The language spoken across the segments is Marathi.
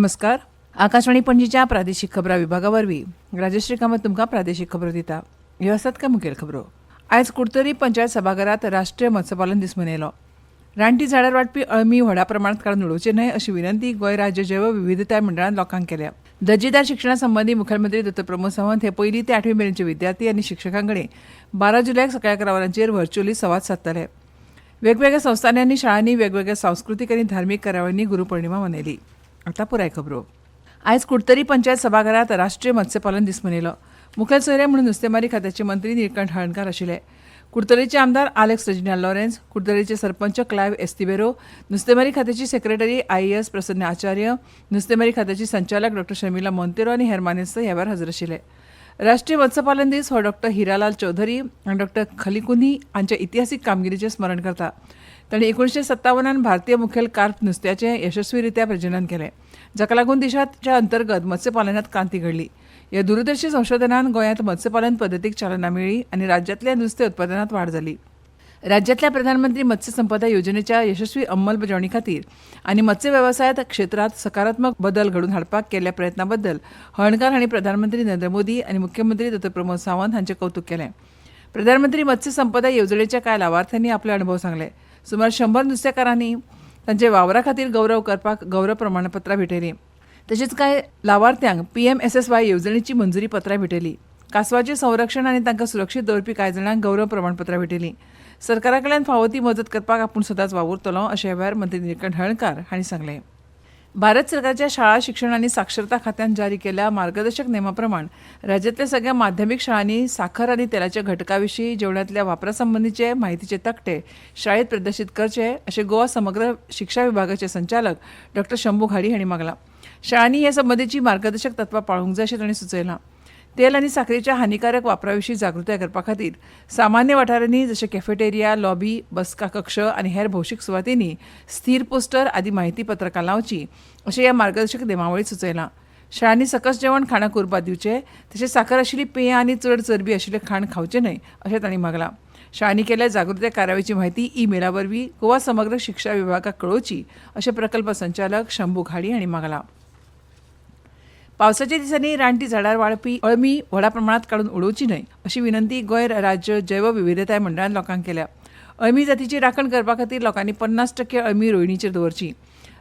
नमस्कार. आकाशवाणी पणजीच्या प्रादेशीक खबरां विभागा वरवीं राजश्री कामत तुमकां प्रादेशीक खबरो दिता. ह्यो आसात काय मुखेल खबरो. आयज कुडतरी पंचायत सभाघरांत राष्ट्रीय मत्स्यपालन दीस मनयलो. रानटी झाडार वाडपी अळमी व्हडा प्रमाणांत काडून उडोवचे न्हय अशी विनंती गोंय राज्य जैव विविधताय मंडळान लोकांक केल्या. दर्जेदार शिक्षणा संबंधी मुखेलमंत्री डॉ. प्रमोद सावंत हे 1ली ते 8वी मेरेनचे विद्यार्थी आनी शिक्षकां कडेन 12 जुलयाक सकाळी 11 वरांचेर व्हर्च्युअली संवाद सादतले. वेगवेगळ्या संस्थांनी आनी शाळांनी वेगवेगळ्या सांस्कृतीक आनी धार्मीक कार्यावळींनी गुरुपौर्णिमा मनयली. आतां पुराय खबरो. आयज कुडतरी पंचायत सभाघरांत राष्ट्रीय मत्स्यपालन दीस मनयलो. मुखेल सोयरे म्हणून नुस्तेमारी खात्याचे मंत्री निळकंठ हळर्णकार आशिल्ले. कुडतरेचे आमदार आलेक्स रेजिनाल्ड लॉरेन्स, कुडतरेचे सरपंच क्लायव्ह एस्तिबेरो, नुस्तेमारी खात्याची सेक्रेटरी IAS प्रसन्न आचार्य, नुस्तेमारी खात्याची संचालक डॉ. शर्मिला मोंतेरो आनी हेर मानेस्त ह्या वेळार हजर आशिल्ले. राष्ट्रीय मत्स्यपालन दीस हो डॉ. हिरालाल चौधरी आनी डॉ. खलिकुनी हांच्या इतिहासीक कामगिरीचें स्मरण करता. तांणी 1957 भारतीय मुखेल कार्प नुस्त्याचें यशस्वीरित्या प्रजनन केलें, जाका लागून देशाच्या अंतर्गत मत्स्यपालनात क्रांती घडली. ह्या दूरदर्शी संशोधनान गोंयांत मत्स्यपालन पद्दतीक चालना मेळ्ळी आनी राज्यांतल्या नुस्तें उत्पादनांत वाड जाली. राज्यांतल्या प्रधानमंत्री मत्स्य संपदा येवजणेच्या यशस्वी अंमलबजावणी खातीर आनी मत्स्य वेवसायात क्षेत्रांत सकारात्मक बदल घडोवन हाडपाक केल्ल्या प्रयत्नां बद्दल हळर्णकार हांणी प्रधानमंत्री नरेंद्र मोदी आनी मुख्यमंत्री डॉ. प्रमोद सावंत हांचें कौतुक केलें. प्रधानमंत्री मत्स्य संपदा येवजणेच्या कांय लावार्थ्यांनी आपले अणभव सांगले. सुमार 100 नुस्तेकारांनी तांचे वावरा खातीर गौरव करपाक गौरव प्रमाणपत्रां भेटयलीं. तशेंच कांय लावार्थ्यांक PMSSY येवजणेची मंजुरी पत्रां भेटयलीं. कांसवाचें संरक्षण आनी तांकां सुरक्षीत दवरपी कांय जाणांक गौरव प्रमाणपत्रां भेटयलीं. सरकारा कडल्यान फावो ती मजत करपाक आपूण सदांच वावुरतलो अशें ह्या वेळार मंत्री निळकंठ हळर्णकार हांणी सांगलें. भारत सरकारच्या शाळा शिक्षण आनी साक्षरता खात्यान जारी केल्ल्या मार्गदर्शक नेमा प्रमाण राज्यांतल्या सगळ्या माध्यमीक शाळांनी साखर आनी तेलाच्या घटका विशीं जेवणांतल्या वापरा संबंधीचे माहितीचे तक्ते शाळेत प्रदर्शीत करचे अशें गोवा समग्र शिक्षा विभागाचे संचालक डॉ. शंभू घाडी हांणी मागलां. शाळांनी हे संबंधीची मार्गदर्शक तत्वां पाळूंक जाय अशें तांणी सुचयलां. तेल आनी साखरेच्या हानिकारक वापरा विशीं जागृताय करपा खातीर सामान्य वाठारांनी जशे कॅफेटेरिया, लॉबी, बसका कक्ष आनी हेर भौशीक सुवातींनी स्थिर पोस्टर आदी माहिती पत्रकां लावची अशें ह्या मार्गदर्शक नेमावळीत सुचयलां. शाळांनी सकस जेवण खाणाक उर्बा दिवचे, तशेंच साखर आशिल्ली पेयां आनी चड चरबी आशिल्लें खाण खावचें न्हय अशें तांणी मागलां. शाळांनी केल्ल्या जागृताय कार्यावळीची म्हायती ईमेला वरवीं गोवा समग्र शिक्षा विभागाक कळोवची अशें प्रकल्प संचालक शंभू घाडी हांणी मागलां. पावसाच्या दिसांनी रानटी झाडार वाडपी अळमी व्हडा प्रमाणांत काडून उडोवची न्हय अशी विनंती गोंय राज्य जैव विविधताय मंडळान लोकांक केल्या. अळमी जातीची राखण करपा खातीर लोकांनी 50% अळमी रोयणीचेर दवरची.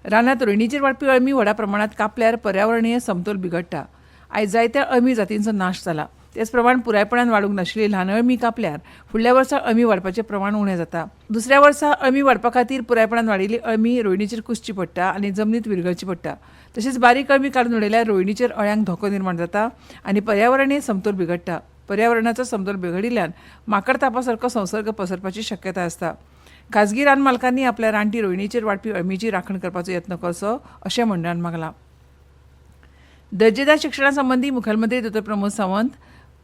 रानांत रोयणीचेर वाडपी अळमी व्हडा प्रमाणांत कापल्यार पर्यावरणीय समतोल बिगडटा. आयज जायत्या अळमी जातींचो नाश जाला. तेच प्रमाण पुरायपणान वाडूंक नाशिल्ली ल्हान अळमी कापल्यार फुडल्या वर्सा अळमी वाडपाचें प्रमाण उणें जाता. दुसऱ्या वर्सा अळमी वाडपा खातीर पुरायपणान वाडिल्ली अळमी रोयणीचेर कुसची पडटा आनी जमनींत विरगळची पडटा. तशेंच बारीक अळमी काडून उडयल्यार रोयणीचेर अळ्यांक धोको निर्माण जाता आनी पर्यावरणीय समतोल बिगडटा. पर्यावरणाचो समतोल बिगडिल्ल्यान माकड तापा सारको संसर्ग पसरपाची शक्यताय आसता. खाजगी रान मालकांनी आपल्या रानटी रोयणीचेर वाडपी अळमीची राखण करपाचो यत्न करचो अशें मंडळान मागलां. दर्जेदार शिक्षणा संबंधी मुखेलमंत्री डॉ. प्रमोद सावंत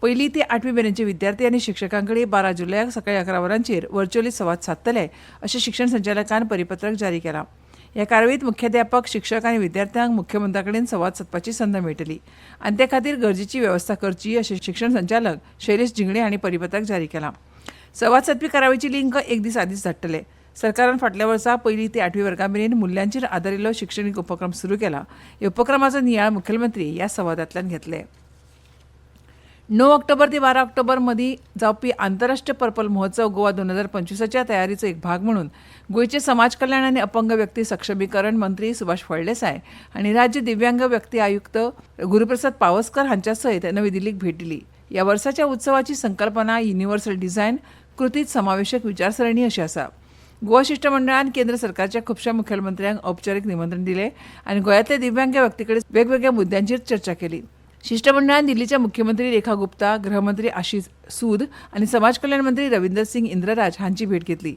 1ली ते 8वी मेरेनचे विद्यार्थी आनी शिक्षकां कडेन 12 जुलयाक सकाळी 11 वरांचेर व्हर्च्युअली संवाद सादतले अशें शिक्षण संचालकान परिपत्रक जारी केलां. ह्या कार्यावळींत मुख्याध्यापक, शिक्षक आनी विद्यार्थ्यांक मुख्यमंत्र्या कडेन संवाद सादपाची संद मेळटली आनी ते खातीर गरजेची वेवस्था करची अशें शिक्षण संचालक शैलेश जिंगडे हांणी परिपत्रक जारी केलां. संवाद सादपी कार्यावळीची लिंक एक दीस आदींच धाडटले. सरकारान फाटल्या वर्सा 1ली ते 8वी वर्गां मेरेन मुल्यांचेर आदारिल्लो शिक्षणीक उपक्रम सुरू केला. ह्या उपक्रमाचो नियाळ मुखेलमंत्री ह्या संवादांतल्यान घेतले. 9 ऑक्टोबर ते 12 ऑक्टोबर मदीं जावपी आंतरराष्ट्रीय पर्पल महोत्सव गोवा 2025च्या तयारीचो एक भाग म्हणून गोंयचे समाज कल्याण आनी अपंग व्यक्ती सक्षमीकरण मंत्री सुभाष फळदेसाय हांणी राज्य दिव्यांग व्यक्ती आयुक्त गुरुप्रसाद पावसकर हांच्या सयत नवी दिल्लीक भेट दिली. ह्या वर्साच्या उत्सवाची संकल्पना युनिव्हर्सल डिझायन कृतीत समावेशक विचारसरणी अशी आसा. गोवा शिष्टमंडळान केंद्र सरकारच्या खुबशा मुखेलमंत्र्यांक औपचारीक निमंत्रण दिलें आनी गोंयांतल्या दिव्यांग व्यक्ती कडेन वेगवेगळ्या मुद्द्यांचेर चर्चा केली. शिष्टमंडळान दिल्लीच्या मुख्यमंत्री रेखा गुप्ता, गृहमंत्री आशीष सूद आनी समाज कल्याण मंत्री रविंदर सिंग इंद्रराज हांची भेट घेतली.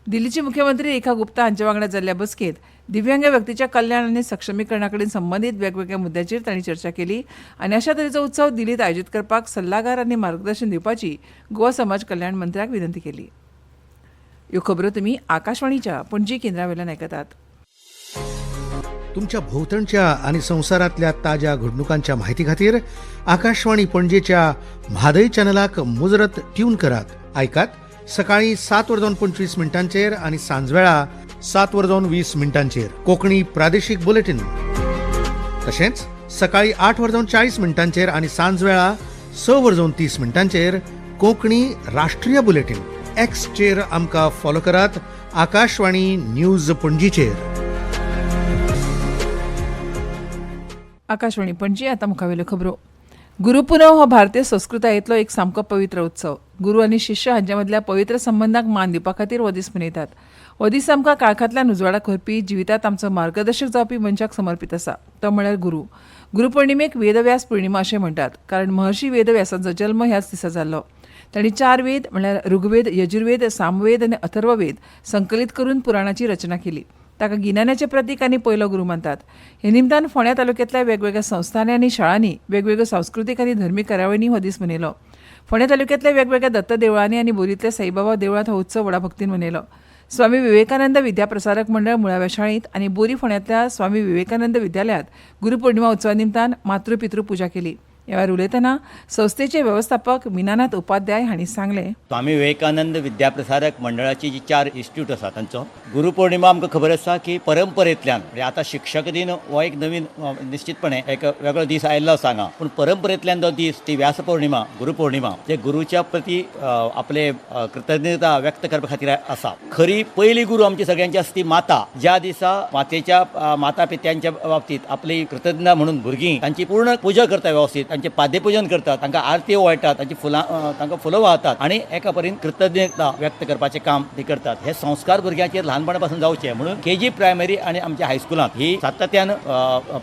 दिल्लीचे मुख्यमंत्री रेखा गुप्ता हांच्या वांगडा जाल्ल्या बसकेंत दिव्यांग व्यक्तीच्या कल्याण आनी सक्षमीकरणा कडेन संबंदीत वेगवेगळ्या मुद्द्यांचेर तांणी चर्चा केली आनी अशा तरेचो उत्सव दिल्लीत आयोजीत करपाक सल्लागार आनी मार्गदर्शन दिवपाची गोवा समाज कल्याण मंत्र्याक विनंती केली. ह्यो खबरो तुमी आकाशवाणीच्या पणजी केंद्रावेल्यान आयकतात. तुमच्या भोवतणच्या आणि संसारातल्या ताज्या घडणुकांच्या माहिती खातीर आकाशवाणी पणजेच्या म्हादय चॅनलाक मुजरत ट्यून करात. ऐकात सकाळी 7:25 आणि सांजवेळा 7:20 कोंकणी प्रादेशीक बुलेटिन. तशेंच सकाळी 8:40 आणि सांजवेळा 6:30 कोंकणी राष्ट्रीय बुलेटिन एक्सचेर आमकां फॉलो करात. आकाशवाणी न्यूज पणजीचेर. आकाशवाणी पणजी आतां मुखावेल्यो खबरो. गुरुपुरब हो भारतीय संस्कृतायेंतलो एक सामको पवित्र उत्सव. गुरू आनी शिष्य हांचे मदल्या पवित्र संबंधाक मान दिवपा खातीर हो दीस मनयतात. हो दीस आमकां काळखांतल्यान उजवाडाक व्हरपी, जिवितांत आमचो मार्गदर्शक जावपी मनशाक समर्पीत आसा, तो म्हळ्यार गुरू. गुरुपौर्णिमेक वेदव्यास पुर्णिमा अशें म्हणटात, कारण महर्षी वेदव्यासाचो जल्म ह्याच दिसा जाल्लो. तांणी 4 वेद म्हळ्यार ऋग्वेद, यजुर्वेद, सामवेद आनी अथर्ववेद संकलीत करून पुराणाची रचना केली. ताका गिन्यानाचें प्रतीक आनी पयलो गुरू मानतात. हे निमतान फोंड्या तालुक्यांतल्या वेगवेगळ्या संस्थांनी आनी शाळांनी वेगवेगळ्यो सांस्कृतीक आनी धर्मीक कार्यावळींनी हो दीस मनयलो. फोंड्या तालुक्यांतल्या वेगवेगळ्या दत्त देवळांनी आनी बोरींतल्या साईबाबा देवळांत हो उत्सव व्हडा भक्तीन मनयलो. स्वामी विवेकानंद विद्याप्रसारक मंडळ मुळाव्या शाळेंत आनी बोरी फोंड्यांतल्या स्वामी विवेकानंद विद्यालयांत गुरुपौर्णिमा उत्सवा निमतान मातृपितृ पुजा केली. ह्या वेळार उलयतना संस्थेचे वेवस्थापक मिनानाथ उपाध्याय हांणी सांगलें, स्वामी विवेकानंद विद्याप्रसारक मंडळाची जी 4 इन्स्टिट्यूट आसा तांचो गुरुपौर्णिमा आमकां खबर आसा की परंपरेंतल्यान म्हणजे आतां शिक्षक दिन हो एक नवीन निश्चितपणे एक वेगळो दीस आयिल्लो आसा हांगा, पूण परंपरेंतल्यान जो दीस ती व्यास पौर्णिमा गुरुपौर्णिमा जे गुरूच्या प्रती आपले कृतज्ञता व्यक्त करपा खातीर आसा. खरी पयली गुरू आमची सगळ्यांची आसा ती माता. ज्या दिसा मातेच्या माता पित्यांच्या बाबतीत आपली कृतज्ञता म्हणून भुरगीं तांची पूर्ण पुजा करता वेवस्थीत, तांचे पाद्यपूजन करतात, तांकां आरती ओवाळटात, तांची तांकां फुलां व्हांतात आनी एका परीन कृतज्ञता व्यक्त करपाचें काम ती करतात. हे संस्कार भुरग्यांचेर ल्हानपणा पासून जावचे म्हणून केजी प्रायमरी आनी आमच्या हायस्कुलांत ही सातत्यान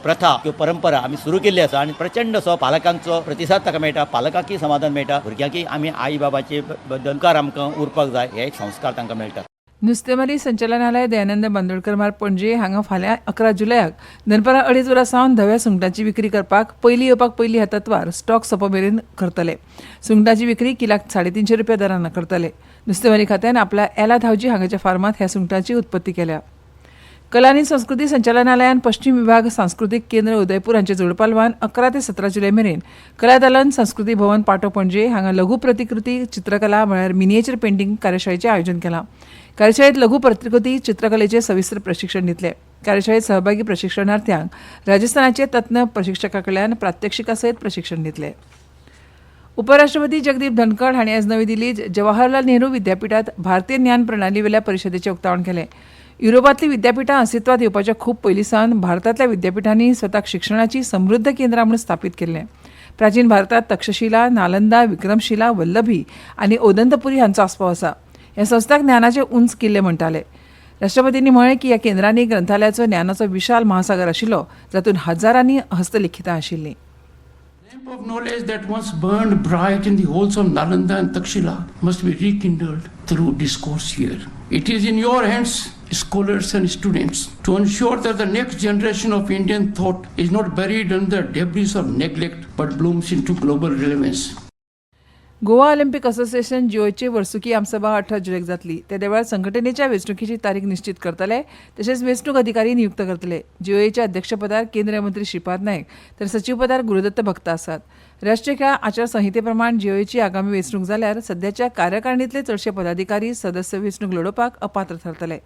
प्रथा किंवा परंपरा आमी सुरू केल्ली आसा आनी प्रचंड असो पालकांचो प्रतिसाद ताका मेळटा, पालकांकय समाधान मेळटा, भुरग्यांकय आमी आई बाबाचे बद्दल उपकार आमकां उरपाक जाय हे एक संस्कार तांकां मेळटा. नुस्तेमारी संचालनालय दयानंद बांदोडकर मार्ग पणजे हांगा फाल्यां 11 जुलयाक दनपारां 2:30 वरां सावन धव्या सुंगटांची विक्री करपाक पयली येवपाक पयली ह्या तत्वार स्टॉक सोंपमेरेन करतले. सुंगटांची विक्री किलाक 350 रुपया दरान करतले. नुस्तेमारी खात्यान आपल्या एला धावजी हांगाच्या फार्मात ह्या सुंगटांची उत्पत्ती केल्या. कला आनी संस्कृती संचालनालयान पश्चिम विभाग सांस्कृतीक केंद्र उदयपूर हांचे जोडपालवान 11 ते 17 जुलय मेरेन कला दालन संस्कृती भवन पाटो पणजे हांगा लघु प्रतिकृती चित्रकला म्हळ्यार मिनिएचर पेंटिंग कार्यशाळेचें आयोजन केलां. कार्यशाळेंत लघु प्रतिकृती चित्रकलेचे सविस्तर प्रशिक्षण दितले. कार्यशाळेंत सहभागी प्रशिक्षणार्थ्यांक राजस्थानाचे तज्ञ प्रशिक्षका कडल्यान प्रात्यक्षिका सयत प्रशिक्षण दितले. उपराष्ट्रपती जगदीप धनखड हांणी आज नवी दिल्लीत जवाहरलाल नेहरू विद्यापीठात भारतीय ज्ञान प्रणाली वेल्या परिशदेचें उक्तावण केलें. युरोपांतलीं विद्यापीठां अस्तित्वांत येवपाच्या खूब पयलीं सावन भारतांतल्या विद्यापीठांनी स्वताक शिक्षणाची समृद्ध केंद्रां म्हणून स्थापीत केल्लें. प्राचीन भारतांत तक्षशिला, नालंदा, विक्रमशिला, वल्लभी आनी ओदंतपुरी हांचो आस्पाव आसा. ह्या संस्थाक ज्ञानाचे उंच किल्ले म्हणटाले. राष्ट्रपतींनी म्हळें की ह्या केंद्रांनी ग्रंथालयाचो ज्ञानाचो विशाल महासागर आशिल्लो, जातूंत हजारांनी हस्तलिखितां आशिल्लीं. lamp of knowledge that once burned bright in the halls of Nalanda and Takshila must be rekindled through discourse here. It is in your hands, scholars and students, to ensure that the next generation of Indian thought is not buried under debris of neglect but blooms into global relevance. Goa Olympic association जिओची वर्सुकी आमसभा 18 जुलैक जातली. त्या देवळार संघटनेच्या वेंचणुकेची तारीख निश्चित करतले, तशेंच वेंचणूक अधिकारी नियुक्त करतले. जिओच्या अध्यक्षपदार केंद्रीय मंत्री श्रीपाद नायक तर सचिवपदार गुरुदत्त भक्त आसात. राष्ट्रीय खेळ आचारसंहिते प्रमाण जिओची आगामी वेंचणूक जाल्यार सध्याच्या कार्यकारिणींतले चडशे पदाधिकारी सदस्य वेंचणूक लडोवपाक अपात्र थारतले.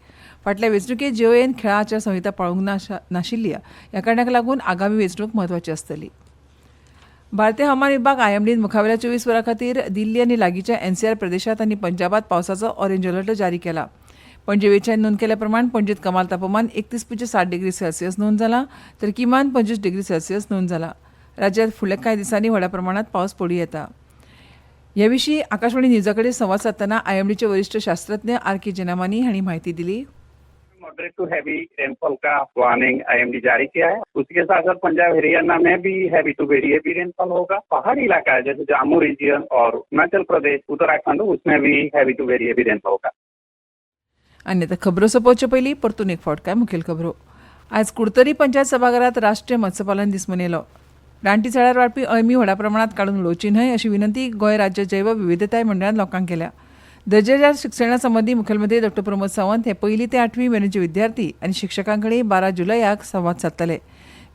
फाटल्या वेंचणुकेत जिओएन खेळ आचारसंहिता पाळूंक नाशिल्ली ह्या कारणाक लागून आगामी वेंचणूक म्हत्वाची आसतली. भारतीय हवामान विभाग आयएमडीन मुखावेल्या 24 वरां खातीर दिल्ली आनी लागींच्या एनसीआर प्रदेशांत आनी पंजाबात पावसाचो ऑरेंज अलर्ट जारी केला. पणजे वेधशाळेन नोंद केल्या प्रमाण पणजेत कमाल तापमान 31.7 डिग्री सेल्सियस नोंद जाला तर किमान 25 डिग्री सेल्सियस नोंद जाला. राज्यांत फुडल्या कांय दिसांनी व्हड्या प्रमाणात पावस पडूं येता. ह्या विशीं आकाशवाणी न्यूजा कडेन संवाद साधतना आयएमडीचे वरिष्ठ शास्त्रज्ञ आर.के. जेनामानी हांणी म्हायती दिली. मॉडरेट टू हैवी रेनफॉल का वार्निंग आईएमडी जारी किया है. उसके साथ साथ पंजाब हरियाणा में भी heavy to very heavy rainfall होगा. पहाड़ी इलाका है जैसे जम्मू रीजन और हिमाचल प्रदेश, उत्तराखंड, उसमें भी heavy to very heavy rainfall होगा. अन्यथा खबरो सोंपोवचे पयलीं परतून एक फावट काय मुखेल खबरो. आज कुडतरी पंचायत सभाघरात राष्ट्रीय मत्स्यपालन दीस मनयलो. रानटी झाडार वाडपी अळमी व्हड्या प्रमाणात काडून उडोवची न्हय अशी विनंती गोंय राज्य जैव विविधताय मंडळान लोकांक केल्या. दर्जेदार शिक्षणा संबंधी मुखेलमंत्री डॉ. प्रमोद सावंत हे 1ली ते 8वी मेरेनचे विद्यार्थी आनी शिक्षकां कडेन 12 जुलयाक संवाद सादतले.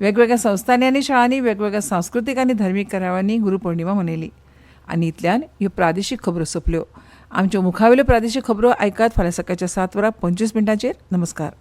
वेगवेगळ्या संस्थांनी आनी शाळांनी वेगवेगळ्या सांस्कृतीक आनी धर्मीक कार्यावळींनी गुरुपौर्णिमा मनयली. आनी इतल्यान ह्यो प्रादेशीक खबरो सोंपल्यो. आमच्यो मुखावेल्यो प्रादेशीक खबरो आयकात फाल्यां सकाळच्या 7:25 नमस्कार.